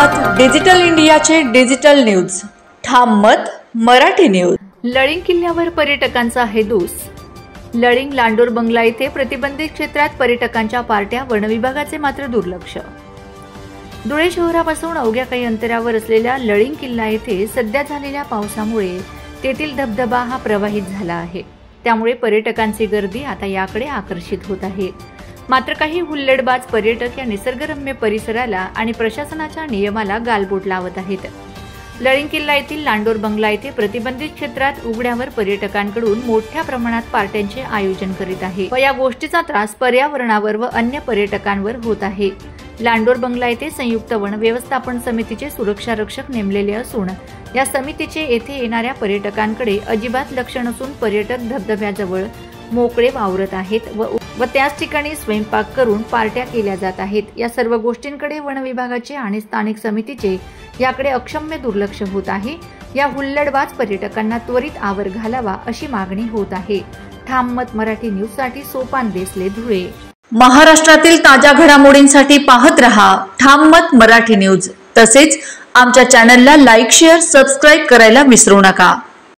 आहात डिजिटल इंडियाचे digital news. ठाम मत मराठी न्यूज। लळिंग किल्ल्यावर पर्यटकांचा हेदूस। लळिंग लांडोर बंगला येथे प्रतिबंधित क्षेत्रात पर्यटकांच्या पार्ट्या, वनविभागाचे मात्र दुर्लक्ष। धुळे शहरापासून अवघ्या काही अंतरावर असलेल्या लळिंग किल्ला येथे सध्या झालेल्या पावसामुळे तेथील धबधबा हा प्रवाहित झाला आहे। त्यामुळे पर्यटकांची गर्दी आता याकडे आकर्षित होत आहे। मात्र काही हुल्लडबाज पर्यटक या निसर्गरम्य परिसराला आणि प्रशासनाच्या नियमाला गालबोट लावत आहेत। लळिंग किल्ला येथील लांडोर बंगला येथे प्रतिबंधित क्षेत्रात उघड्यावर पर्यटकांकडून मोठ्या प्रमाणात पार्ट्यांचे आयोजन करीत आहे व या गोष्टीचा त्रास पर्यावरणावर व अन्य पर्यटकांवर होत आहे। लांडोर बंगला येथे संयुक्त वन व्यवस्थापन समितीचे सुरक्षा रक्षक नेमलेले असून या समितीचे येथे येणाऱ्या पर्यटकांकडे अजिबात लक्ष नसून पर्यटक धबधब्याजवळ मोकळे वावरत आहेत व त्याच ठिकाणी स्वयंपाक करून पार्ट्या केल्या जात आहेत। या सर्व गोष्टींकडे वन विभागाचे आणि स्थानिक समितीचे याकडे अक्षम्य दुर्लक्ष होत आहे। या हुल्लडबाज पर्यटकांना त्वरित आवर घालावा अशी मागणी होत आहे। ठाम मत मराठी न्यूज साठी सोपान देसले, धुळे। महाराष्ट्रातील ताज्या घडामोडींसाठी पाहत रहा ठाम मत मराठी न्यूज। तसेच आमच्या चॅनलला लाईक, शेअर, सबस्क्राइब करायला विसरू नका।